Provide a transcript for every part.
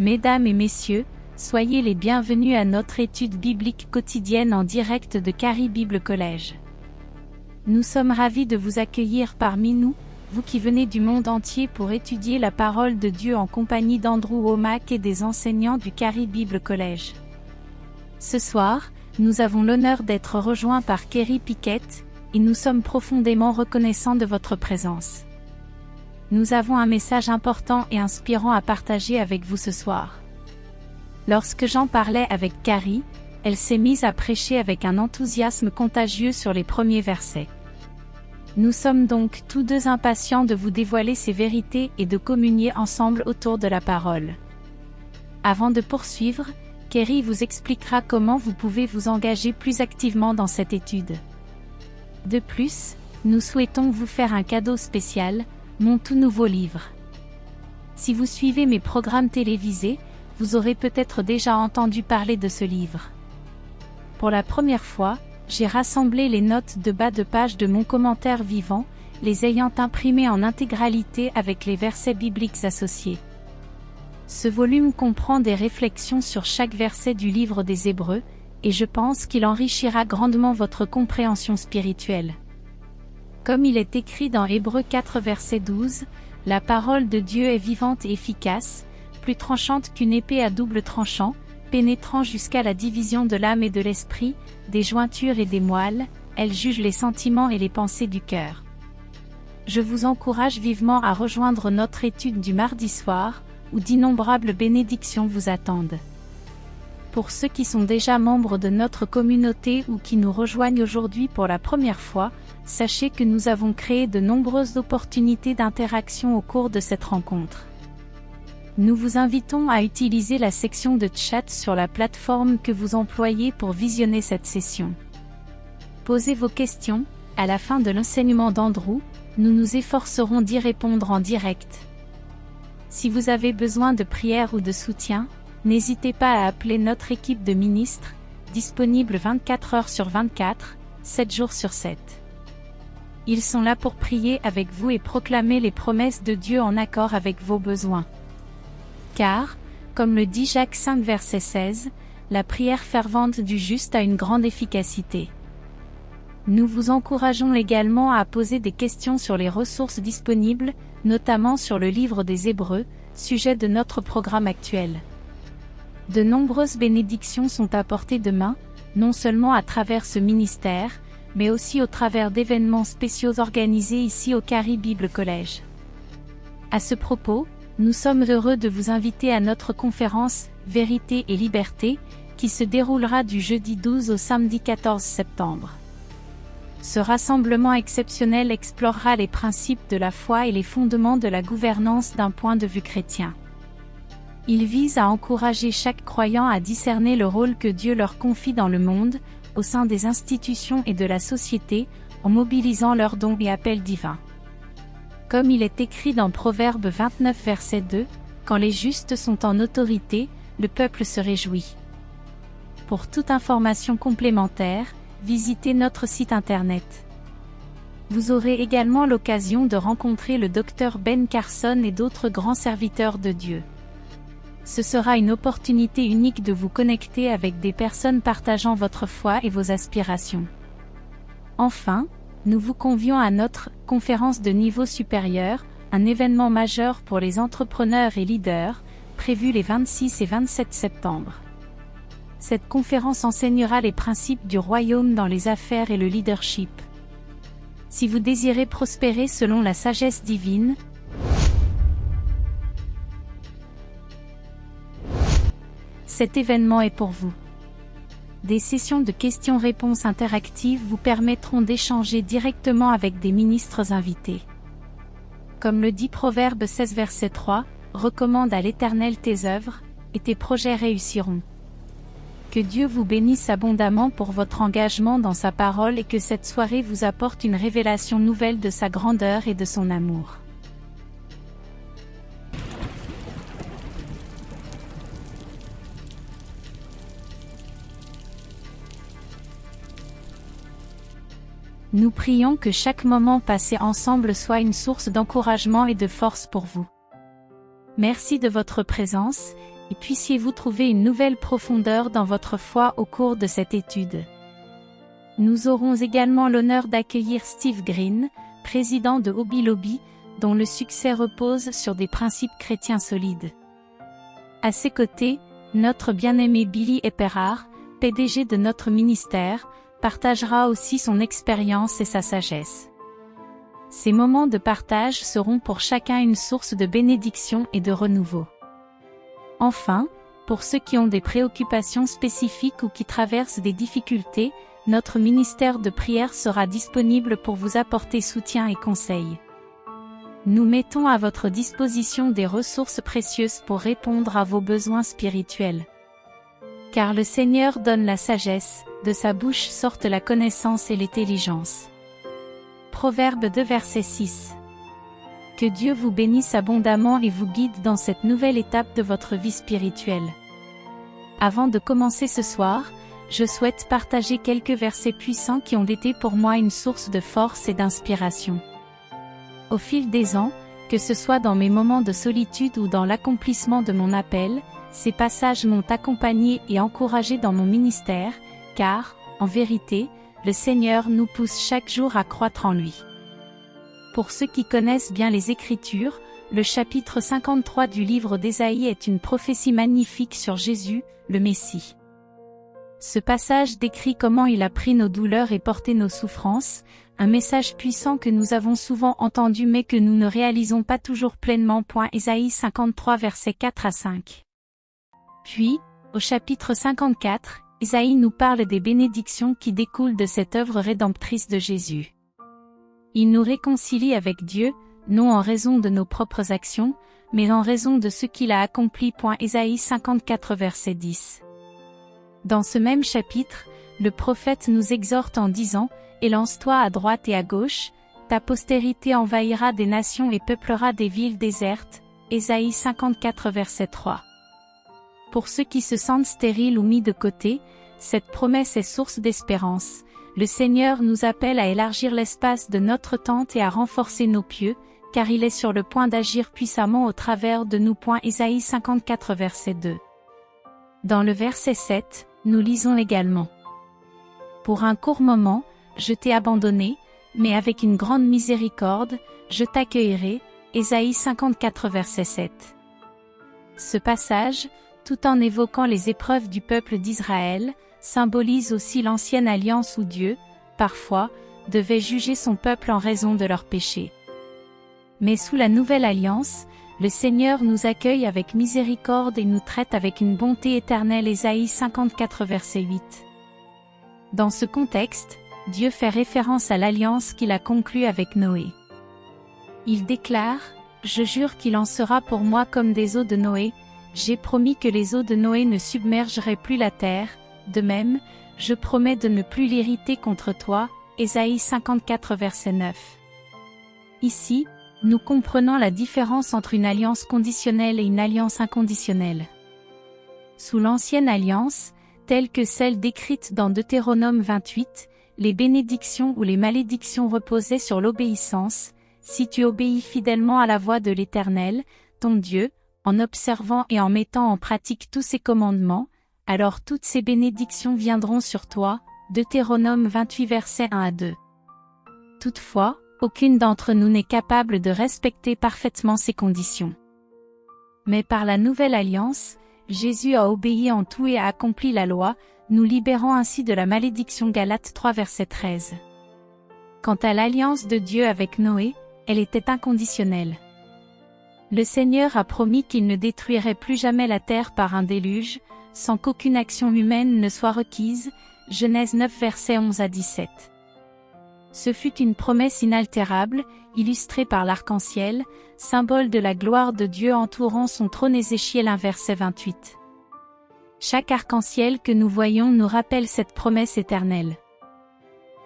Mesdames et messieurs, soyez les bienvenus à notre étude biblique quotidienne en direct de Carrie Bible Collège. Nous sommes ravis de vous accueillir parmi nous, vous qui venez du monde entier pour étudier la parole de Dieu en compagnie d'Andrew Womack et des enseignants du Carrie Bible Collège. Ce soir, nous avons l'honneur d'être rejoints par Kerry Pickett, et nous sommes profondément reconnaissants de votre présence. Nous avons un message important et inspirant à partager avec vous ce soir. Lorsque j'en parlais avec Carrie, elle s'est mise à prêcher avec un enthousiasme contagieux sur les premiers versets. Nous sommes donc tous deux impatients de vous dévoiler ces vérités et de communier ensemble autour de la parole. Avant de poursuivre, Kerry vous expliquera comment vous pouvez vous engager plus activement dans cette étude. De plus, nous souhaitons vous faire un cadeau spécial, mon tout nouveau livre. Si vous suivez mes programmes télévisés, vous aurez peut-être déjà entendu parler de ce livre. Pour la première fois, j'ai rassemblé les notes de bas de page de mon commentaire vivant, les ayant imprimées en intégralité avec les versets bibliques associés. Ce volume comprend des réflexions sur chaque verset du livre des Hébreux, et je pense qu'il enrichira grandement votre compréhension spirituelle. Comme il est écrit dans Hébreux 4 verset 12, la parole de Dieu est vivante et efficace, plus tranchante qu'une épée à double tranchant, pénétrant jusqu'à la division de l'âme et de l'esprit, des jointures et des moelles, elle juge les sentiments et les pensées du cœur. Je vous encourage vivement à rejoindre notre étude du mardi soir, où d'innombrables bénédictions vous attendent. Pour ceux qui sont déjà membres de notre communauté ou qui nous rejoignent aujourd'hui pour la première fois, sachez que nous avons créé de nombreuses opportunités d'interaction au cours de cette rencontre. Nous vous invitons à utiliser la section de chat sur la plateforme que vous employez pour visionner cette session. Posez vos questions, à la fin de l'enseignement d'Andrew, nous nous efforcerons d'y répondre en direct. Si vous avez besoin de prière ou de soutien, n'hésitez pas à appeler notre équipe de ministres, disponible 24 heures sur 24, 7 jours sur 7. Ils sont là pour prier avec vous et proclamer les promesses de Dieu en accord avec vos besoins. Car, comme le dit Jacques 5 verset 16, la prière fervente du juste a une grande efficacité. Nous vous encourageons également à poser des questions sur les ressources disponibles, notamment sur le livre des Hébreux, sujet de notre programme actuel. De nombreuses bénédictions sont apportées demain, non seulement à travers ce ministère, mais aussi au travers d'événements spéciaux organisés ici au Carrie Bible Collège. À ce propos, nous sommes heureux de vous inviter à notre conférence « Vérité et Liberté » qui se déroulera du jeudi 12 au samedi 14 septembre. Ce rassemblement exceptionnel explorera les principes de la foi et les fondements de la gouvernance d'un point de vue chrétien. Il vise à encourager chaque croyant à discerner le rôle que Dieu leur confie dans le monde, au sein des institutions et de la société, en mobilisant leurs dons et appels divins. Comme il est écrit dans Proverbe 29 verset 2, « Quand les justes sont en autorité, le peuple se réjouit ». Pour toute information complémentaire, visitez notre site internet. Vous aurez également l'occasion de rencontrer le Dr Ben Carson et d'autres grands serviteurs de Dieu. Ce sera une opportunité unique de vous connecter avec des personnes partageant votre foi et vos aspirations. Enfin, nous vous convions à notre « conférence de niveau supérieur », un événement majeur pour les entrepreneurs et leaders, prévu les 26 et 27 septembre. Cette conférence enseignera les principes du royaume dans les affaires et le leadership. Si vous désirez prospérer selon la sagesse divine, cet événement est pour vous. Des sessions de questions-réponses interactives vous permettront d'échanger directement avec des ministres invités. Comme le dit Proverbe 16 verset 3, « Recommande à l'Éternel tes œuvres, et tes projets réussiront ». Que Dieu vous bénisse abondamment pour votre engagement dans sa parole et que cette soirée vous apporte une révélation nouvelle de sa grandeur et de son amour. Nous prions que chaque moment passé ensemble soit une source d'encouragement et de force pour vous. Merci de votre présence, et puissiez-vous trouver une nouvelle profondeur dans votre foi au cours de cette étude. Nous aurons également l'honneur d'accueillir Steve Green, président de Hobby Lobby, dont le succès repose sur des principes chrétiens solides. À ses côtés, notre bien-aimé Billy Epperhard, PDG de notre ministère, partagera aussi son expérience et sa sagesse. Ces moments de partage seront pour chacun une source de bénédiction et de renouveau. Enfin, pour ceux qui ont des préoccupations spécifiques ou qui traversent des difficultés, notre ministère de prière sera disponible pour vous apporter soutien et conseils. Nous mettons à votre disposition des ressources précieuses pour répondre à vos besoins spirituels. Car le Seigneur donne la sagesse, de sa bouche sortent la connaissance et l'intelligence. Proverbe 2 verset 6. Que Dieu vous bénisse abondamment et vous guide dans cette nouvelle étape de votre vie spirituelle. Avant de commencer ce soir, je souhaite partager quelques versets puissants qui ont été pour moi une source de force et d'inspiration. Au fil des ans, que ce soit dans mes moments de solitude ou dans l'accomplissement de mon appel, ces passages m'ont accompagné et encouragé dans mon ministère, car, en vérité, le Seigneur nous pousse chaque jour à croître en lui. Pour ceux qui connaissent bien les Écritures, le chapitre 53 du livre d'Ésaïe est une prophétie magnifique sur Jésus, le Messie. Ce passage décrit comment il a pris nos douleurs et porté nos souffrances, un message puissant que nous avons souvent entendu mais que nous ne réalisons pas toujours pleinement. Ésaïe 53 versets 4 à 5. Puis, au chapitre 54, Ésaïe nous parle des bénédictions qui découlent de cette œuvre rédemptrice de Jésus. Il nous réconcilie avec Dieu, non en raison de nos propres actions, mais en raison de ce qu'il a accompli. Ésaïe 54 verset 10. Dans ce même chapitre, le prophète nous exhorte en disant « Élance-toi à droite et à gauche, ta postérité envahira des nations et peuplera des villes désertes. » Ésaïe 54 verset 3. Pour ceux qui se sentent stériles ou mis de côté, cette promesse est source d'espérance. Le Seigneur nous appelle à élargir l'espace de notre tente et à renforcer nos pieux, car il est sur le point d'agir puissamment au travers de nous. Ésaïe 54 verset 2. Dans le verset 7, nous lisons également « Pour un court moment, je t'ai abandonné, mais avec une grande miséricorde, je t'accueillerai. » Ésaïe 54 verset 7. Ce passage, tout en évoquant les épreuves du peuple d'Israël, symbolise aussi l'ancienne alliance où Dieu, parfois, devait juger son peuple en raison de leurs péchés. Mais sous la nouvelle alliance, le Seigneur nous accueille avec miséricorde et nous traite avec une bonté éternelle. Ésaïe 54 verset 8. Dans ce contexte, Dieu fait référence à l'alliance qu'il a conclue avec Noé. Il déclare « Je jure qu'il en sera pour moi comme des eaux de Noé, j'ai promis que les eaux de Noé ne submergeraient plus la terre, de même, je promets de ne plus l'irriter contre toi. » Ésaïe 54 verset 9. Ici, nous comprenons la différence entre une alliance conditionnelle et une alliance inconditionnelle. Sous l'ancienne alliance, telle que celle décrite dans Deutéronome 28, les bénédictions ou les malédictions reposaient sur l'obéissance. Si tu obéis fidèlement à la voix de l'Éternel, ton Dieu, en observant et en mettant en pratique tous ses commandements, alors toutes ces bénédictions viendront sur toi. Deutéronome 28 versets 1 à 2. Toutefois, aucune d'entre nous n'est capable de respecter parfaitement ces conditions. Mais par la nouvelle alliance, Jésus a obéi en tout et a accompli la loi, nous libérant ainsi de la malédiction. Galates 3 verset 13. Quant à l'alliance de Dieu avec Noé, elle était inconditionnelle. Le Seigneur a promis qu'il ne détruirait plus jamais la terre par un déluge, sans qu'aucune action humaine ne soit requise. Genèse 9 versets 11 à 17. Ce fut une promesse inaltérable, illustrée par l'arc-en-ciel, symbole de la gloire de Dieu entourant son trône. Ézéchiel 1 verset 28. Chaque arc-en-ciel que nous voyons nous rappelle cette promesse éternelle.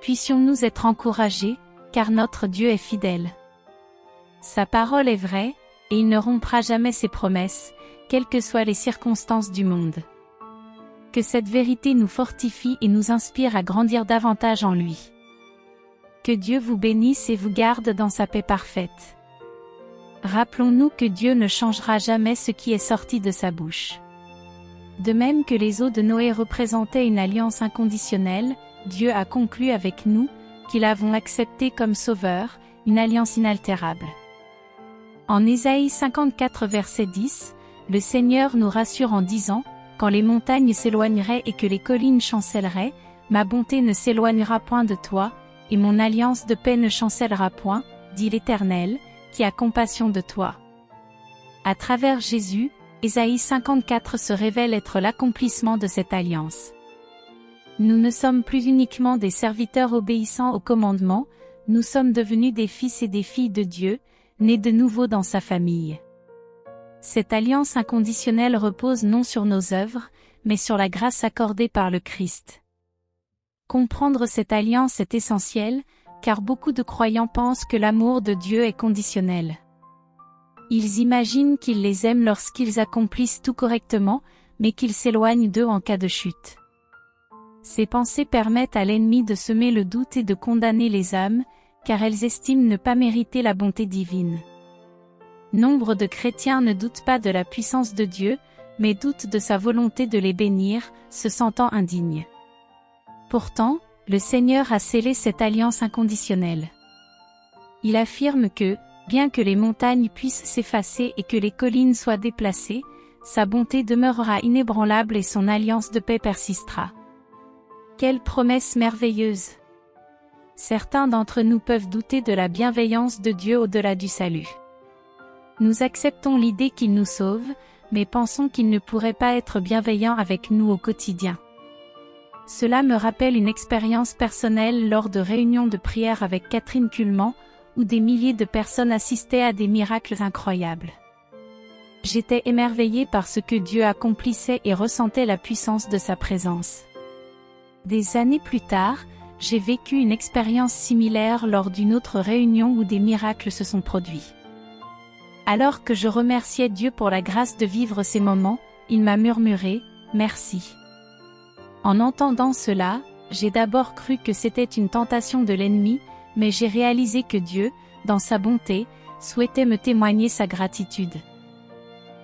Puissions-nous être encouragés, car notre Dieu est fidèle. Sa parole est vraie, et il ne rompra jamais ses promesses, quelles que soient les circonstances du monde. Que cette vérité nous fortifie et nous inspire à grandir davantage en lui. Que Dieu vous bénisse et vous garde dans sa paix parfaite. Rappelons-nous que Dieu ne changera jamais ce qui est sorti de sa bouche. De même que les eaux de Noé représentaient une alliance inconditionnelle, Dieu a conclu avec nous, qui l'avons accepté comme sauveur, une alliance inaltérable. En Ésaïe 54 verset 10, le Seigneur nous rassure en disant, « Quand les montagnes s'éloigneraient et que les collines chancelleraient, ma bonté ne s'éloignera point de toi, et mon alliance de paix ne chancellera point, dit l'Éternel, qui a compassion de toi. » À travers Jésus, Ésaïe 54 se révèle être l'accomplissement de cette alliance. Nous ne sommes plus uniquement des serviteurs obéissant aux commandements, nous sommes devenus des fils et des filles de Dieu, nés de nouveau dans sa famille. Cette alliance inconditionnelle repose non sur nos œuvres, mais sur la grâce accordée par le Christ. Comprendre cette alliance est essentiel, car beaucoup de croyants pensent que l'amour de Dieu est conditionnel. Ils imaginent qu'il les aime lorsqu'ils accomplissent tout correctement, mais qu'il s'éloigne d'eux en cas de chute. Ces pensées permettent à l'ennemi de semer le doute et de condamner les âmes, car elles estiment ne pas mériter la bonté divine. Nombre de chrétiens ne doutent pas de la puissance de Dieu, mais doutent de sa volonté de les bénir, se sentant indignes. Pourtant, le Seigneur a scellé cette alliance inconditionnelle. Il affirme que, bien que les montagnes puissent s'effacer et que les collines soient déplacées, sa bonté demeurera inébranlable et son alliance de paix persistera. Quelle promesse merveilleuse! Certains d'entre nous peuvent douter de la bienveillance de Dieu au-delà du salut. Nous acceptons l'idée qu'il nous sauve, mais pensons qu'il ne pourrait pas être bienveillant avec nous au quotidien. Cela me rappelle une expérience personnelle lors de réunions de prière avec Catherine Kuhlman, où des milliers de personnes assistaient à des miracles incroyables. J'étais émerveillée par ce que Dieu accomplissait et ressentais la puissance de sa présence. Des années plus tard, j'ai vécu une expérience similaire lors d'une autre réunion où des miracles se sont produits. Alors que je remerciais Dieu pour la grâce de vivre ces moments, il m'a murmuré « Merci ». En entendant cela, j'ai d'abord cru que c'était une tentation de l'ennemi, mais j'ai réalisé que Dieu, dans sa bonté, souhaitait me témoigner sa gratitude.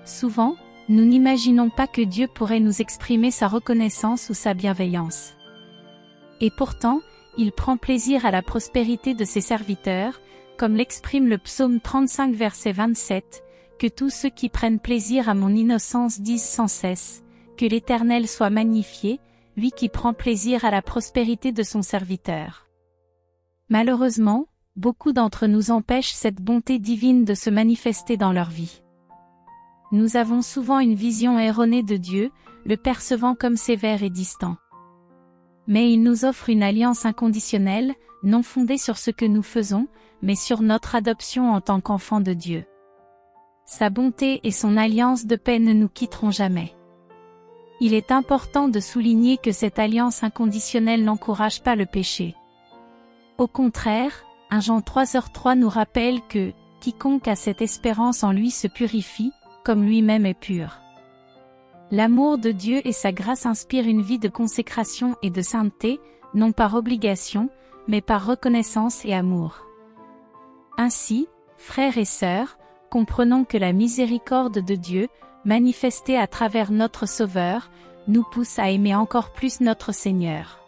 Souvent, nous n'imaginons pas que Dieu pourrait nous exprimer sa reconnaissance ou sa bienveillance. Et pourtant, il prend plaisir à la prospérité de ses serviteurs, comme l'exprime le psaume 35 verset 27, « Que tous ceux qui prennent plaisir à mon innocence disent sans cesse, que l'Éternel soit magnifié, lui qui prend plaisir à la prospérité de son serviteur. » Malheureusement, beaucoup d'entre nous empêchent cette bonté divine de se manifester dans leur vie. Nous avons souvent une vision erronée de Dieu, le percevant comme sévère et distant. Mais il nous offre une alliance inconditionnelle, non fondée sur ce que nous faisons, mais sur notre adoption en tant qu'enfants de Dieu. Sa bonté et son alliance de paix ne nous quitteront jamais. Il est important de souligner que cette alliance inconditionnelle n'encourage pas le péché. Au contraire, 1 Jean 3:3 nous rappelle que « Quiconque a cette espérance en lui se purifie, comme lui-même est pur ». L'amour de Dieu et sa grâce inspirent une vie de consécration et de sainteté, non par obligation, mais par reconnaissance et amour. Ainsi, frères et sœurs, comprenons que la miséricorde de Dieu, manifestée à travers notre Sauveur, nous pousse à aimer encore plus notre Seigneur.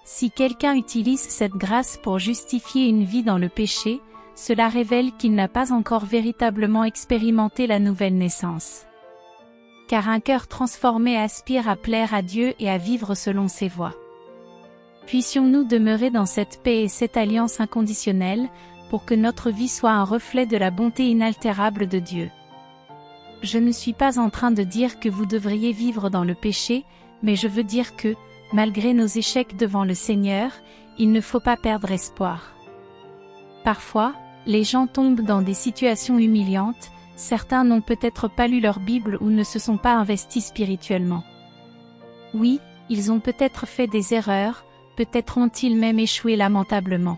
Si quelqu'un utilise cette grâce pour justifier une vie dans le péché, cela révèle qu'il n'a pas encore véritablement expérimenté la nouvelle naissance. Car un cœur transformé aspire à plaire à Dieu et à vivre selon ses voies. Puissions-nous demeurer dans cette paix et cette alliance inconditionnelle, pour que notre vie soit un reflet de la bonté inaltérable de Dieu. Je ne suis pas en train de dire que vous devriez vivre dans le péché, mais je veux dire que, malgré nos échecs devant le Seigneur, il ne faut pas perdre espoir. Parfois, les gens tombent dans des situations humiliantes, certains n'ont peut-être pas lu leur Bible ou ne se sont pas investis spirituellement. Oui, ils ont peut-être fait des erreurs, peut-être ont-ils même échoué lamentablement.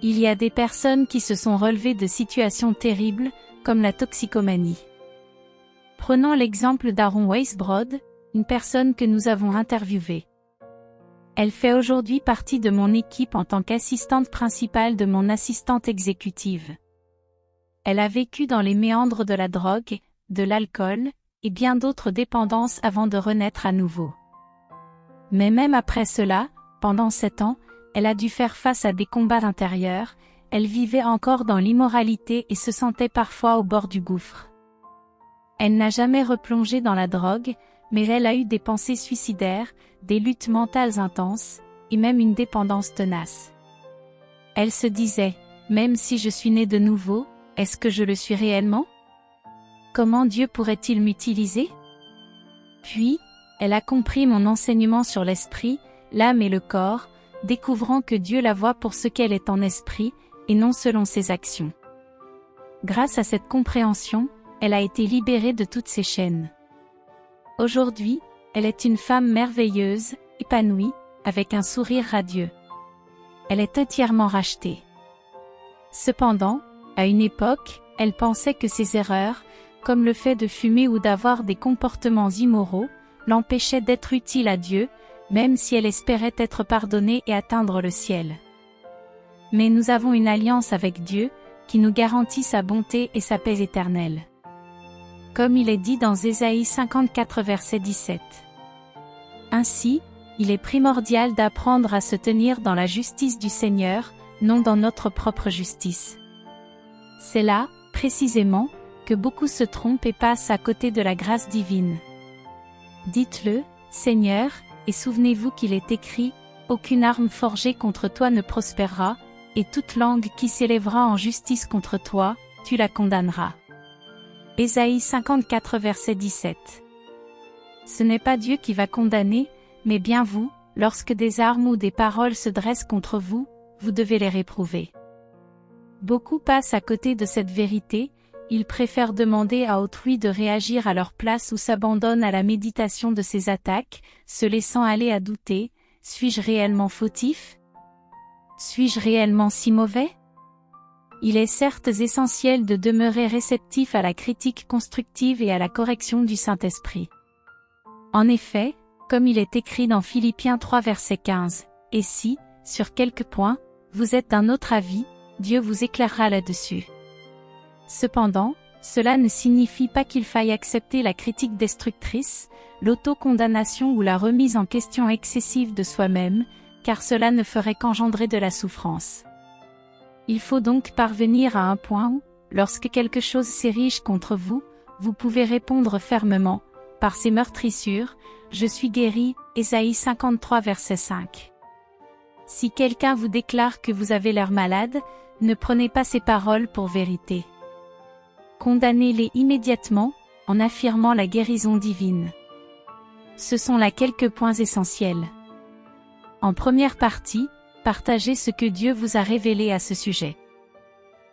Il y a des personnes qui se sont relevées de situations terribles, comme la toxicomanie. Prenons l'exemple d'Aaron Weisbrod, une personne que nous avons interviewée. Elle fait aujourd'hui partie de mon équipe en tant qu'assistante principale de mon assistante exécutive. Elle a vécu dans les méandres de la drogue, de l'alcool, et bien d'autres dépendances avant de renaître à nouveau. Mais même après cela, pendant 7 ans, elle a dû faire face à des combats intérieurs, elle vivait encore dans l'immoralité et se sentait parfois au bord du gouffre. Elle n'a jamais replongé dans la drogue, mais elle a eu des pensées suicidaires, des luttes mentales intenses, et même une dépendance tenace. Elle se disait, même si je suis née de nouveau, est-ce que je le suis réellement? Comment Dieu pourrait-il m'utiliser? Puis, elle a compris mon enseignement sur l'esprit, l'âme et le corps, découvrant que Dieu la voit pour ce qu'elle est en esprit, et non selon ses actions. Grâce à cette compréhension, elle a été libérée de toutes ses chaînes. Aujourd'hui, elle est une femme merveilleuse, épanouie, avec un sourire radieux. Elle est entièrement rachetée. Cependant, à une époque, elle pensait que ses erreurs, comme le fait de fumer ou d'avoir des comportements immoraux, l'empêchaient d'être utile à Dieu, même si elle espérait être pardonnée et atteindre le ciel. Mais nous avons une alliance avec Dieu, qui nous garantit sa bonté et sa paix éternelle. Comme il est dit dans Ésaïe 54 verset 17. Ainsi, il est primordial d'apprendre à se tenir dans la justice du Seigneur, non dans notre propre justice. C'est là, précisément, que beaucoup se trompent et passent à côté de la grâce divine. Dites-le, Seigneur, et souvenez-vous qu'il est écrit, « Aucune arme forgée contre toi ne prospérera, et toute langue qui s'élèvera en justice contre toi, tu la condamneras. » Ésaïe 54 verset 17. Ce n'est pas Dieu qui va condamner, mais bien vous, lorsque des armes ou des paroles se dressent contre vous, vous devez les réprouver. Beaucoup passent à côté de cette vérité, ils préfèrent demander à autrui de réagir à leur place ou s'abandonnent à la méditation de ces attaques, se laissant aller à douter, suis-je réellement fautif? Suis-je réellement si mauvais? Il est certes essentiel de demeurer réceptif à la critique constructive et à la correction du Saint-Esprit. En effet, comme il est écrit dans Philippiens 3 verset 15, « Et si, sur quelques points, vous êtes d'un autre avis, Dieu vous éclairera là-dessus. » Cependant, cela ne signifie pas qu'il faille accepter la critique destructrice, l'autocondamnation ou la remise en question excessive de soi-même, car cela ne ferait qu'engendrer de la souffrance. Il faut donc parvenir à un point où, lorsque quelque chose s'érige contre vous, vous pouvez répondre fermement, par ces meurtrissures, je suis guéri, Ésaïe 53 verset 5. Si quelqu'un vous déclare que vous avez l'air malade, ne prenez pas ces paroles pour vérité. Condamnez-les immédiatement, en affirmant la guérison divine. Ce sont là quelques points essentiels. En première partie, partagez ce que Dieu vous a révélé à ce sujet.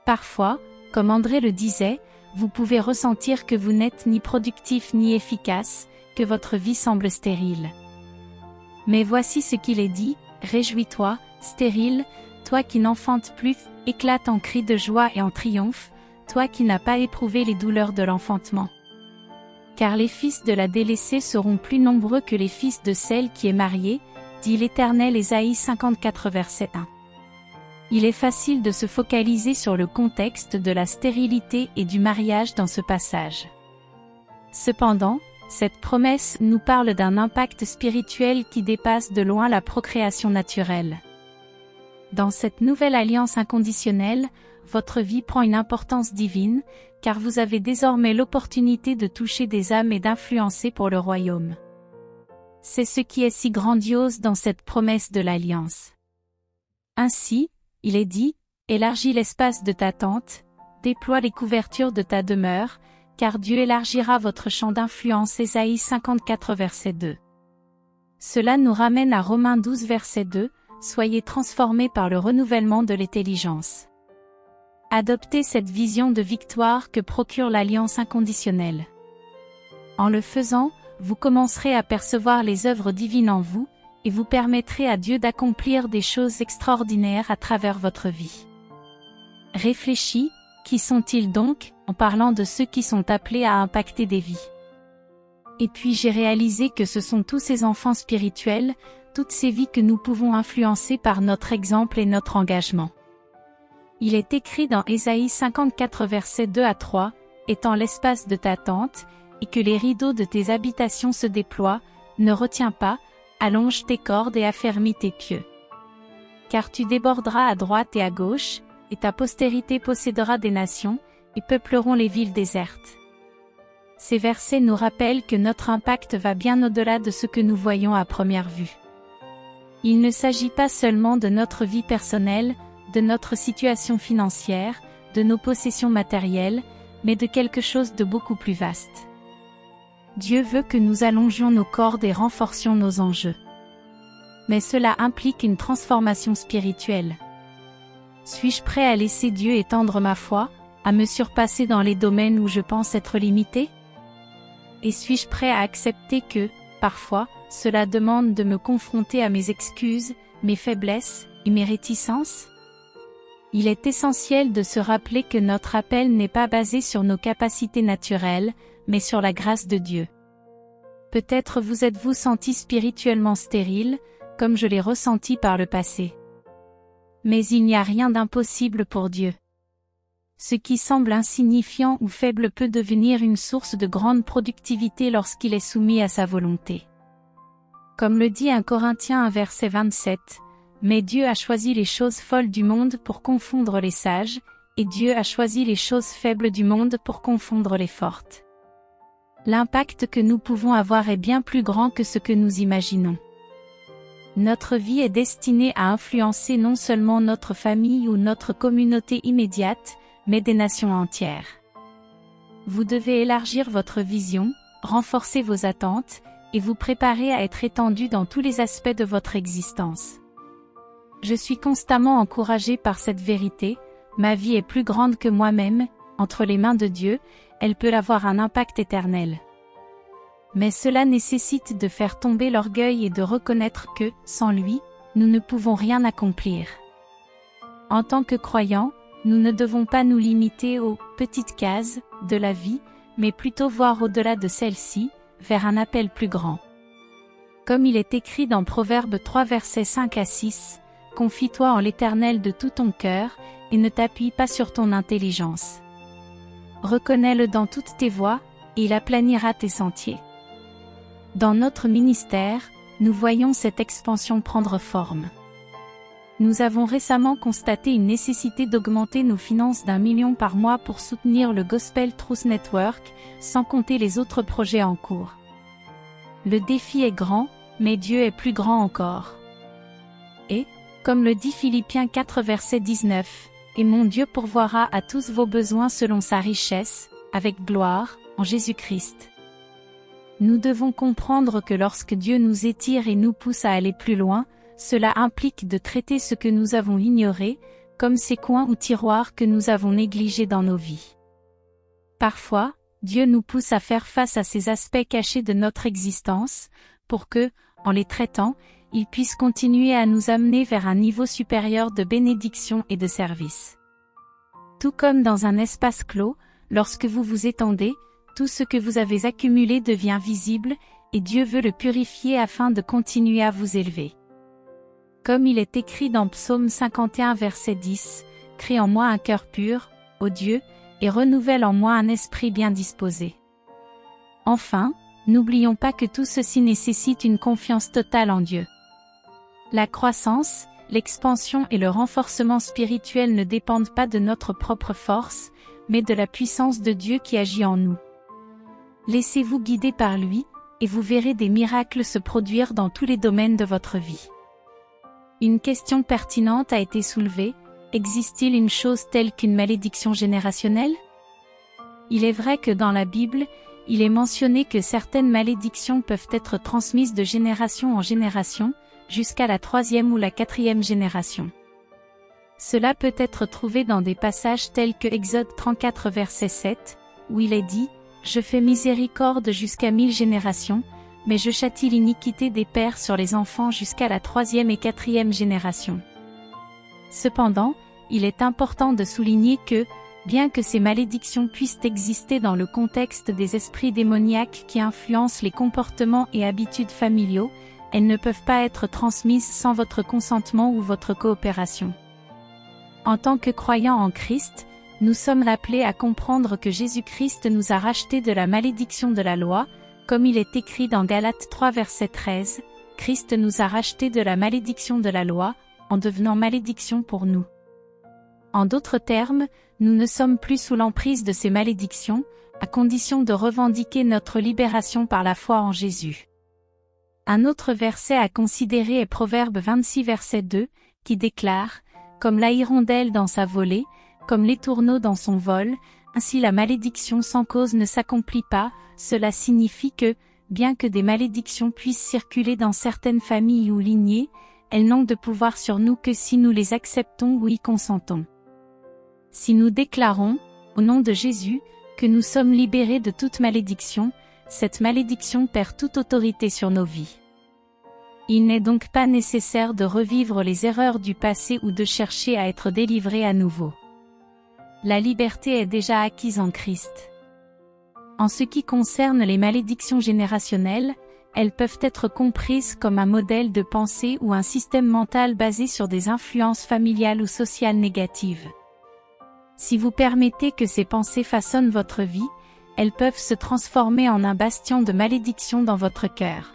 Parfois, comme André le disait, vous pouvez ressentir que vous n'êtes ni productif ni efficace, que votre vie semble stérile. Mais voici ce qu'il est dit, réjouis-toi, stérile, toi qui n'enfantes plus, éclate en cris de joie et en triomphe, toi qui n'as pas éprouvé les douleurs de l'enfantement. Car les fils de la délaissée seront plus nombreux que les fils de celle qui est mariée, dit l'Éternel. Ésaïe 54 verset 1. Il est facile de se focaliser sur le contexte de la stérilité et du mariage dans ce passage. Cependant, cette promesse nous parle d'un impact spirituel qui dépasse de loin la procréation naturelle. Dans cette nouvelle alliance inconditionnelle, votre vie prend une importance divine, car vous avez désormais l'opportunité de toucher des âmes et d'influencer pour le royaume. C'est ce qui est si grandiose dans cette promesse de l'alliance. Ainsi, il est dit, élargis l'espace de ta tente, déploie les couvertures de ta demeure, car Dieu élargira votre champ d'influence. Ésaïe 54 verset 2. Cela nous ramène à Romains 12 verset 2, soyez transformés par le renouvellement de l'intelligence. Adoptez cette vision de victoire que procure l'alliance inconditionnelle. En le faisant, vous commencerez à percevoir les œuvres divines en vous, et vous permettrez à Dieu d'accomplir des choses extraordinaires à travers votre vie. Réfléchis, qui sont-ils donc, en parlant de ceux qui sont appelés à impacter des vies? Et puis j'ai réalisé que ce sont tous ces enfants spirituels, toutes ces vies que nous pouvons influencer par notre exemple et notre engagement. Il est écrit dans Ésaïe 54 versets 2 à 3, « Étends l'espace de ta tente, et que les rideaux de tes habitations se déploient, ne retiens pas, allonge tes cordes et affermis tes pieux. Car tu déborderas à droite et à gauche, et ta postérité possédera des nations, et peupleront les villes désertes. Ces versets nous rappellent que notre impact va bien au-delà de ce que nous voyons à première vue. Il ne s'agit pas seulement de notre vie personnelle, de notre situation financière, de nos possessions matérielles, mais de quelque chose de beaucoup plus vaste. Dieu veut que nous allongions nos cordes et renforcions nos enjeux. Mais cela implique une transformation spirituelle. Suis-je prêt à laisser Dieu étendre ma foi, à me surpasser dans les domaines où je pense être limité? Et suis-je prêt à accepter que, parfois, cela demande de me confronter à mes excuses, mes faiblesses et mes réticences? Il est essentiel de se rappeler que notre appel n'est pas basé sur nos capacités naturelles, mais sur la grâce de Dieu. Peut-être vous êtes-vous senti spirituellement stérile, comme je l'ai ressenti par le passé. Mais il n'y a rien d'impossible pour Dieu. Ce qui semble insignifiant ou faible peut devenir une source de grande productivité lorsqu'il est soumis à sa volonté. Comme le dit 1 Corinthiens 1 verset 27, « Mais Dieu a choisi les choses folles du monde pour confondre les sages, et Dieu a choisi les choses faibles du monde pour confondre les fortes. » L'impact que nous pouvons avoir est bien plus grand que ce que nous imaginons. Notre vie est destinée à influencer non seulement notre famille ou notre communauté immédiate, mais des nations entières. Vous devez élargir votre vision, renforcer vos attentes, et vous préparer à être étendu dans tous les aspects de votre existence. Je suis constamment encouragé par cette vérité, ma vie est plus grande que moi-même, entre les mains de Dieu, elle peut avoir un impact éternel. Mais cela nécessite de faire tomber l'orgueil et de reconnaître que, sans lui, nous ne pouvons rien accomplir. En tant que croyants, nous ne devons pas nous limiter aux petites cases de la vie, mais plutôt voir au-delà de celle-ci, vers un appel plus grand. Comme il est écrit dans Proverbes 3 versets 5 à 6, « Confie-toi en l'Éternel de tout ton cœur, et ne t'appuie pas sur ton intelligence. Reconnais-le dans toutes tes voies, et il aplanira tes sentiers. » Dans notre ministère, nous voyons cette expansion prendre forme. Nous avons récemment constaté une nécessité d'augmenter nos finances d'1 million par mois pour soutenir le Gospel Truth Network, sans compter les autres projets en cours. Le défi est grand, mais Dieu est plus grand encore. Et, comme le dit Philippiens 4 verset 19, « Et mon Dieu pourvoira à tous vos besoins selon sa richesse, avec gloire, en Jésus-Christ. » Nous devons comprendre que lorsque Dieu nous étire et nous pousse à aller plus loin, cela implique de traiter ce que nous avons ignoré, comme ces coins ou tiroirs que nous avons négligés dans nos vies. Parfois, Dieu nous pousse à faire face à ces aspects cachés de notre existence, pour que, en les traitant, il puisse continuer à nous amener vers un niveau supérieur de bénédiction et de service. Tout comme dans un espace clos, lorsque vous vous étendez, tout ce que vous avez accumulé devient visible, et Dieu veut le purifier afin de continuer à vous élever. Comme il est écrit dans Psaume 51 verset 10, « Crée en moi un cœur pur, ô Dieu, et renouvelle en moi un esprit bien disposé. » Enfin, n'oublions pas que tout ceci nécessite une confiance totale en Dieu. La croissance, l'expansion et le renforcement spirituel ne dépendent pas de notre propre force, mais de la puissance de Dieu qui agit en nous. Laissez-vous guider par lui, et vous verrez des miracles se produire dans tous les domaines de votre vie. Une question pertinente a été soulevée, existe-t-il une chose telle qu'une malédiction générationnelle? Il est vrai que dans la Bible, il est mentionné que certaines malédictions peuvent être transmises de génération en génération, jusqu'à la 3e ou la 4e génération. Cela peut être trouvé dans des passages tels que Exode 34 verset 7, où il est dit « Je fais miséricorde jusqu'à 1000 générations, mais je châtie l'iniquité des pères sur les enfants jusqu'à la 3e et 4e génération. » Cependant, il est important de souligner que, bien que ces malédictions puissent exister dans le contexte des esprits démoniaques qui influencent les comportements et habitudes familiaux, elles ne peuvent pas être transmises sans votre consentement ou votre coopération. En tant que croyant en Christ, nous sommes appelés à comprendre que Jésus-Christ nous a rachetés de la malédiction de la loi, comme il est écrit dans Galates 3 verset 13, Christ nous a rachetés de la malédiction de la loi, en devenant malédiction pour nous. En d'autres termes, nous ne sommes plus sous l'emprise de ces malédictions, à condition de revendiquer notre libération par la foi en Jésus. Un autre verset à considérer est Proverbe 26 verset 2, qui déclare « Comme la hirondelle dans sa volée, comme l'étourneau dans son vol, ainsi la malédiction sans cause ne s'accomplit pas ». Cela signifie que, bien que des malédictions puissent circuler dans certaines familles ou lignées, elles n'ont de pouvoir sur nous que si nous les acceptons ou y consentons. Si nous déclarons, au nom de Jésus, que nous sommes libérés de toute malédiction, cette malédiction perd toute autorité sur nos vies. Il n'est donc pas nécessaire de revivre les erreurs du passé ou de chercher à être délivrés à nouveau. La liberté est déjà acquise en Christ. En ce qui concerne les malédictions générationnelles, elles peuvent être comprises comme un modèle de pensée ou un système mental basé sur des influences familiales ou sociales négatives. Si vous permettez que ces pensées façonnent votre vie, elles peuvent se transformer en un bastion de malédiction dans votre cœur.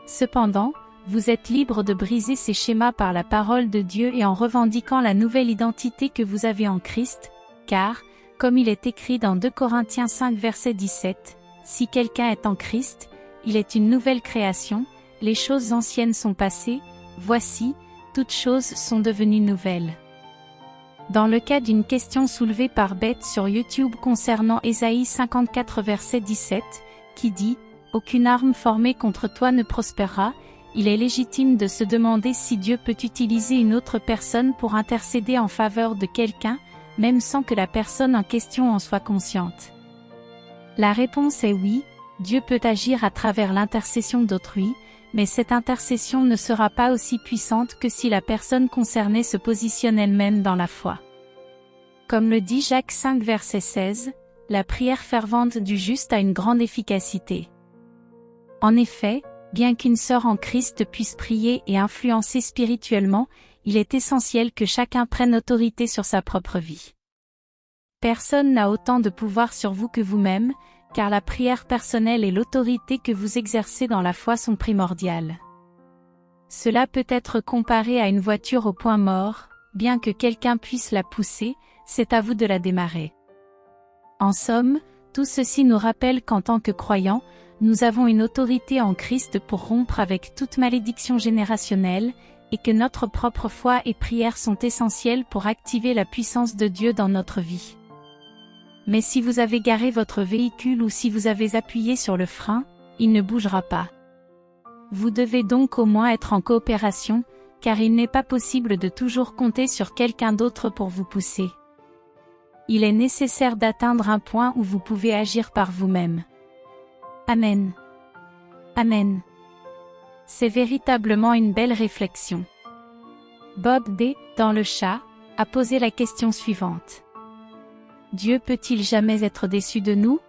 Cependant, vous êtes libre de briser ces schémas par la parole de Dieu et en revendiquant la nouvelle identité que vous avez en Christ, car, comme il est écrit dans 2 Corinthiens 5 verset 17, « Si quelqu'un est en Christ, il est une nouvelle création, les choses anciennes sont passées, voici, toutes choses sont devenues nouvelles. » Dans le cas d'une question soulevée par Beth sur YouTube concernant Ésaïe 54 verset 17, qui dit « Aucune arme formée contre toi ne prospérera », il est légitime de se demander si Dieu peut utiliser une autre personne pour intercéder en faveur de quelqu'un, même sans que la personne en question en soit consciente. La réponse est oui, Dieu peut agir à travers l'intercession d'autrui, mais cette intercession ne sera pas aussi puissante que si la personne concernée se positionne elle-même dans la foi. Comme le dit Jacques 5 verset 16, la prière fervente du juste a une grande efficacité. En effet, bien qu'une sœur en Christ puisse prier et influencer spirituellement, il est essentiel que chacun prenne autorité sur sa propre vie. Personne n'a autant de pouvoir sur vous que vous-même, car la prière personnelle et l'autorité que vous exercez dans la foi sont primordiales. Cela peut être comparé à une voiture au point mort, bien que quelqu'un puisse la pousser, c'est à vous de la démarrer. En somme, tout ceci nous rappelle qu'en tant que croyants, nous avons une autorité en Christ pour rompre avec toute malédiction générationnelle, et que notre propre foi et prière sont essentielles pour activer la puissance de Dieu dans notre vie. Mais si vous avez garé votre véhicule ou si vous avez appuyé sur le frein, il ne bougera pas. Vous devez donc au moins être en coopération, car il n'est pas possible de toujours compter sur quelqu'un d'autre pour vous pousser. Il est nécessaire d'atteindre un point où vous pouvez agir par vous-même. Amen. Amen. C'est véritablement une belle réflexion. Bob D., dans le chat, a posé la question suivante. Dieu peut-il jamais être déçu de nous?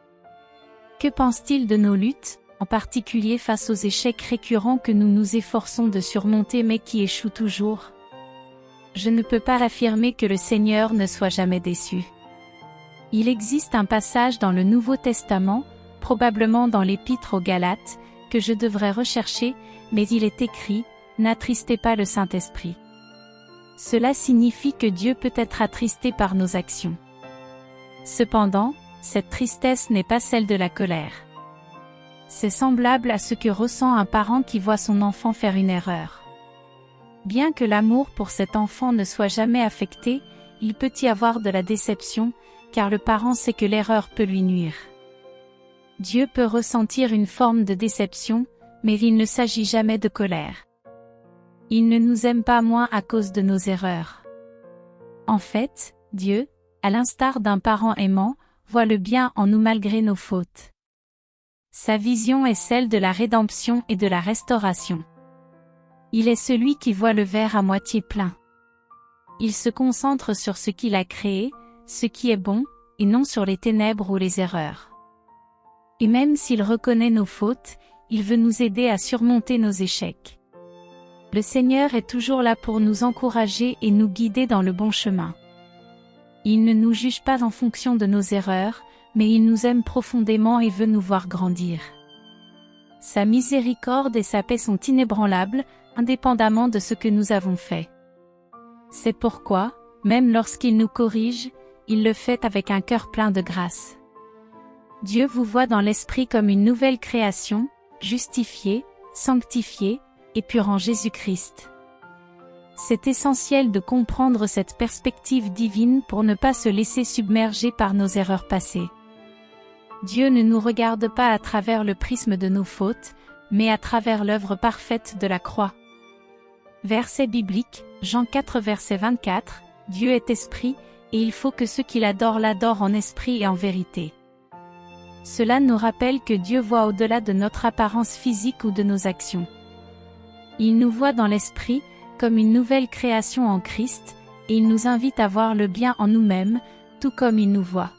Que pense-t-il de nos luttes, en particulier face aux échecs récurrents que nous nous efforçons de surmonter mais qui échouent toujours? Je ne peux pas affirmer que le Seigneur ne soit jamais déçu. Il existe un passage dans le Nouveau Testament, probablement dans l'Épître aux Galates, que je devrais rechercher, mais il est écrit, « N'attristez pas le Saint-Esprit ». Cela signifie que Dieu peut être attristé par nos actions. Cependant, cette tristesse n'est pas celle de la colère. C'est semblable à ce que ressent un parent qui voit son enfant faire une erreur. Bien que l'amour pour cet enfant ne soit jamais affecté, il peut y avoir de la déception, car le parent sait que l'erreur peut lui nuire. Dieu peut ressentir une forme de déception, mais il ne s'agit jamais de colère. Il ne nous aime pas moins à cause de nos erreurs. En fait, Dieu, à l'instar d'un parent aimant, voit le bien en nous malgré nos fautes. Sa vision est celle de la rédemption et de la restauration. Il est celui qui voit le verre à moitié plein. Il se concentre sur ce qu'il a créé, ce qui est bon, et non sur les ténèbres ou les erreurs. Et même s'il reconnaît nos fautes, il veut nous aider à surmonter nos échecs. Le Seigneur est toujours là pour nous encourager et nous guider dans le bon chemin. Il ne nous juge pas en fonction de nos erreurs, mais il nous aime profondément et veut nous voir grandir. Sa miséricorde et sa paix sont inébranlables, indépendamment de ce que nous avons fait. C'est pourquoi, même lorsqu'il nous corrige, il le fait avec un cœur plein de grâce. Dieu vous voit dans l'esprit comme une nouvelle création, justifiée, sanctifiée, et pure en Jésus-Christ. C'est essentiel de comprendre cette perspective divine pour ne pas se laisser submerger par nos erreurs passées. Dieu ne nous regarde pas à travers le prisme de nos fautes, mais à travers l'œuvre parfaite de la croix. Verset biblique, Jean 4 verset 24, Dieu est esprit, et il faut que ceux qui l'adorent l'adorent en esprit et en vérité. Cela nous rappelle que Dieu voit au-delà de notre apparence physique ou de nos actions. Il nous voit dans l'esprit, comme une nouvelle création en Christ, et il nous invite à voir le bien en nous-mêmes, tout comme il nous voit.